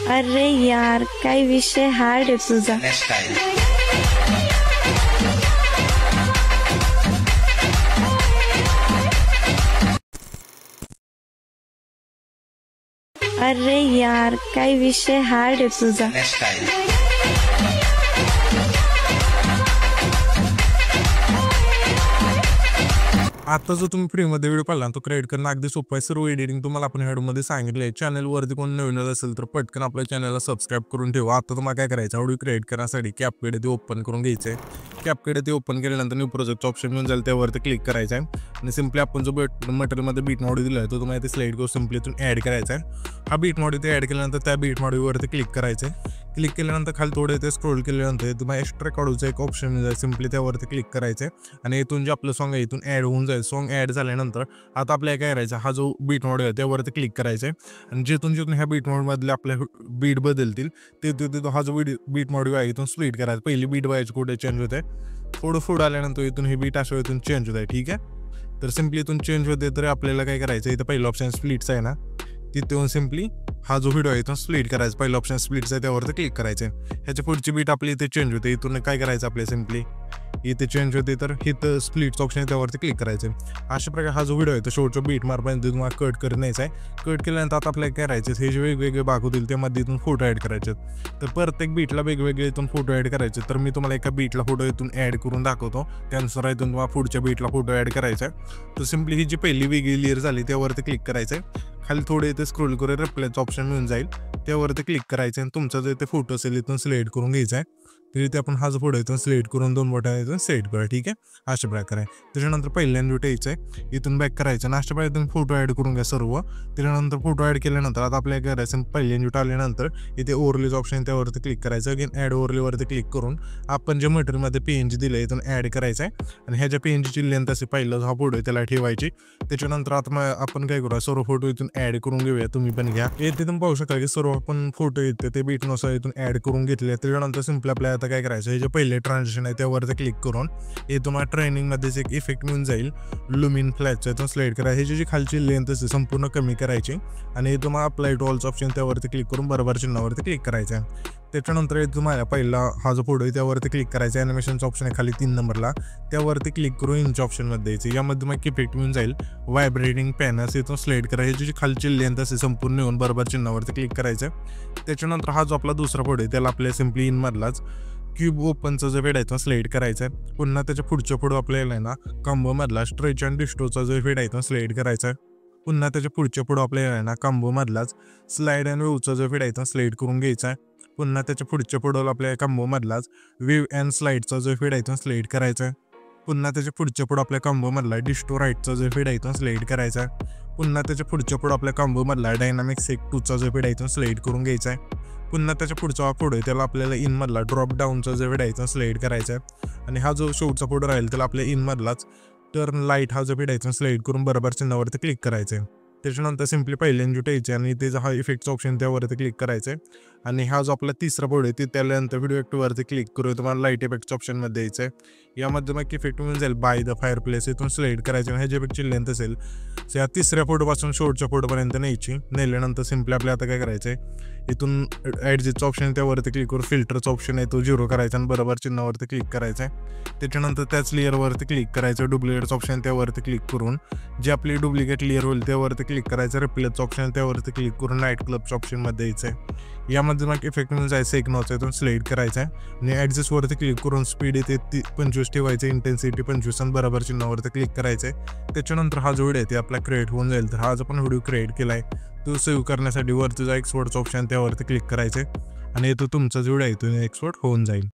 अरे यार, काय विषय हार्ड आहे तुझा. अरे यार, काय विषय हार्ड आहे तुझा. आता जो तुम्ही फ्रीमध्ये व्हिडिओ पाहिला तो क्रिएट करणं अगदी सोपं आहे. सर्व एडिटिंग तुम्हाला आपण व्हिडिओमध्ये सांगितलं आहे. चॅनलवरती कोण नवीन असेल तर पटकन आपल्या चॅनलला सबस्क्राईब करून ठेवा. आता तुम्हाला काय करायचं, व्हिडिओ क्रिएट करण्यासाठी कॅपकडे ते ओपन करून घ्यायचं आहे. कॅपकडे ते ओपन केल्यानंतर न्यू प्रोजेक्टचं ऑप्शन मिळून जाईल, त्यावरती क्लिक करायचं आहे आणि सिम्पली आपण जो मटेरियलमध्ये बीट मॉड्यूल दिला आहे तो तुम्हाला ते स्लाइड करून सिम्पली इथून ॲड करायचा आहे. हा बीट मॉड्यूल ते ॲड केल्यानंतर त्या बीट मॉड्यूलवरती क्लिक करायचं आहे. क्लिक केल्यानंतर खाली थोडे ते स्क्रोल केल्यानंतर तुम्हाला एक्स्ट्रा काढूचं एक ऑप्शन मिळेल, सिम्पली त्यावरती क्लिक करायचं आहे आणि इथून जे आपलं सॉन्ग आहे इथून ॲड होऊन जाईल. सॉन्ग ॲड झाल्यानंतर आता आपल्याला काय करायचं, हा जो बीट मॉड आहे त्यावरती क्लिक करायचं आहे आणि जिथून ह्या बीट मॉडमधले आपल्या बीट बदलतील तिथून हा जो बीट मॉड आहे इथून स्प्लिट करायचं. पहिली बीट व्हायची कुठे चेंज होते, थोडं पुढं आल्यानंतर इथून हे बीट असं इथून चेंज होत आहे. ठीक आहे, तर सिम्पली इथून चेंज होते तर आपल्याला काय करायचं, इथं पहिलं ऑप्शन स्प्लिट्स आहे ना, तिथून सिम्पली हा जो व्हिडिओ आहे इथून स्प्लिट करायचा. पहिलं ऑप्शन स्प्लिट्स आहे त्यावरती क्लिक करायचं आहे. ह्याच्या पुढची बीट आपली इथे चेंज होते, इथून काय करायचं आपल्या सिम्पली इथे चेंज होते तर इथं स्प्लिटचं ऑप्शन आहे त्यावरती क्लिक करायचं. अशा प्रकारे हा जो व्हिडिओ आहे तो शेवटच्या बीट मार्कपर्यंत तुम्हाला कट करून न्यायचा आहे. कट केल्यानंतर आता आपल्याला काय करायचं, हे जे वेगवेगळे भाग होतील त्यामध्ये इथून फोटो ॲड करायचे. तर प्रत्येक बीटला वेगवेगळे इथून फोटो ॲड करायचे. तर मी तुम्हाला एका बीटला फोटो इथून ॲड करून दाखवतो, त्यानुसार इथून तुम्हाला पुढच्या बीटला फोटो ॲड करायचा आहे. तर सिम्पली ही जी पहिली वेगळी लेअर झाली त्यावरती क्लिक करायचं आहे. खाली थोडे इथे स्क्रोल करून रिप्लायचं ऑप्शन मिळून जाईल, त्यावरती क्लिक करायचं आणि तुमचा जो इथे फोटो असेल इथून सिलेक्ट करून घ्यायचा आहे. तर इथे आपण हा जो फोटो इथून सिलेक्ट करून 2 बटन इथून सेट करा. ठीक आहे, अशा प्रकारे. त्याच्यानंतर पहिल्यांदा यायचं आहे, इथून बॅक करायचं आणि अशा प्रकारे इथून फोटो ॲड करून घ्या सर्व. त्याच्यानंतर फोटो ॲड केल्यानंतर आता आपल्याला करायचं, पहिल्यांदा आल्यानंतर इथे ओव्हरलेज ऑप्शन त्यावरती क्लिक करायचं. अगेन ॲड ओव्हरलेवरती क्लिक करून आपण जे मटेरियलमध्ये PNG दिलं इथून ॲड करायचं आहे आणि ह्याच्या PNGची लेंथ असे पहिलं हा फोटो त्याला ठेवायची. त्याच्यानंतर आता आपण काय करूया, सर्व फोटो इथून ॲड करून घेऊया. तुम्ही पण घ्या. इथे तुम्ही पाहू शकता की सर्व आपण फोटो येते ते बीटनुसार इथून ॲड करून घेतले. त्याच्यानंतर सिम्पली आपल्याला आता काय करायचं, हे जे पहिले ट्रान्झॅक्शन आहे त्यावरती क्लिक करून हे तुम्हाला ट्रेनिंगमध्येच एक इफेक्ट मिळून जाईल, लुमिन फ्लॅशचा इथून स्लाइड करा. हे जी खालची लेंथ असते संपूर्ण कमी करायची आणि हे तुम्हाला अप्लाय टू ऑल्स ऑप्शन त्यावरती क्लिक करून बरोबर चिन्हावरती क्लिक करायचं आहे. त्याच्यानंतर तुम्हाला पहिला हा जो फोटो आहे त्यावरती क्लिक करायचा. ॲनिमेशनचा ऑप्शन आहे खाली 3 नंबरला, त्यावरती क्लिक करून इंच ऑप्शनमध्ये द्यायचं. यामध्ये तुम्हाला इफेक्ट मिळून जाईल, व्हायब्रेटिंग पॅन असं इथून स्लाइड करा. ह्याची जी खालची लेंथ असते संपूर्ण येऊन बरोबर चिन्हावरती क्लिक करायचं. त्याच्यानंतर हा जो आपला दुसरा फोटो आहे त्याला आपल्या सिम्पली इनमधलाच क्यूब ओपनचा जो वेड आहे तो स्लाइड करायचा आहे. पुन्हा त्याच्या पुढच्या फोटो आपल्याला आहे ना कॉम्बोमधला स्ट्रेच अँड डिस्टोचा जो वेड आहे तो स्लाइड करायचा आहे. पुन्हा त्याच्या पुढच्या फोटो आपल्याला आहे ना कॉम्बोमधलाच स्लाइड अँड व्ह्यूचा जो वेड आहे तो स्लाइड करून घ्यायचा आहे. पुन्हा त्याच्या पुढच्या फोटोला आपल्या कॉम्बोमधलाच व्ह्यू अँड स्लाइडचा जो फीड आहे तो स्लाइड करायचा आहे. पुन्हा त्याच्या पुढच्या फोटो आपल्या कॉम्बोमधला डिस्टो राईटचा जो फीड आहे तो स्लाइड करायचा आहे. पुन्हा त्याच्या पुढच्या फोटो आपल्या कॉम्बोमधला डायनामिक सेक 2चा जो फीड आहे तो स्लाइड करून घ्यायचा आहे. पुन्हा त्याच्या पुढचा फोटो आहे त्याला आपल्याला इनमधला ड्रॉप डाऊनचा जो फीड आहे तो स्लाइड करायचा आहे. आणि हा जो शेवटचा फोटो राहील त्याला आपल्या इनमधलाच टर्न लाईट हा जो फीड आहे तो स्लाइड करून बरोबर चिन्हावरती क्लिक करायचं आहे. त्याच्यानंतर सिम्पली पहिल्यांदा यायचे आणि त्याचा हा इफेक्टचा ऑप्शन त्यावरती क्लिक करायचं आहे. आणि हा जो आपला तिसरा फोटो आहे ते त्यानंतर व्हिडिओ इफेक्टवरती क्लिक करून तुम्हाला लाईट इफेक्टच्या ऑप्शनमध्ये द्यायचं आहे. यामध्ये मग इफेक्ट मिळून जाईल बाय द फायर प्लेस, इथून स्लाइड करायचे आणि ह्याच्या इफेक्टची लेंथ असेल या तिसऱ्या फोटोपासून शेवटच्या फोटोपर्यंत न्यायची. नेल्यानंतर सिम्पली आपल्याला आता काय करायचं आहे, इथून ॲडजस्टचं ऑप्शन त्यावरती क्लिक करून फिल्टरचा ऑप्शन आहे तो 0 करायचा आणि बरोबर चिन्हावरती क्लिक करायचं आहे. त्याच्यानंतर त्याच लेअरवरती क्लिक करायचं, डुप्लिकेटचं ऑप्शन त्यावरती क्लिक करून जी आपली डुप्लिकेट लेअर होईल त्यावरती क्लिक करायचं. रिप्लेसचं ऑप्शन त्यावरती क्लिक करून नाईट क्लबच्या ऑप्शनमध्ये द्यायचं आहे. यामध्ये मग इफेक्ट मिळून जायचं एक नॉच इथून स्लाइड करायचं आहे आणि ॲडजस्टवरती क्लिक करून स्पीड येते 25 ठेवायचं, इंटेन्सिटी 25 आणि बरोबर चिन्हावरती क्लिक करायचं आहे. त्याच्यानंतर हा जो व्हिडिओ आहे ते आपला क्रिएट होऊन जाईल. तर हा जो आपण व्हिडिओ क्रिएट केला आहे तो सेव्ह करण्यासाठी वरती जो एक्सपोर्टचा ऑप्शन त्यावरती क्लिक करायचं आहे आणि तो तुमचा जो व्हिडिओ आहे तो एक्सपोर्ट होऊन जाईल.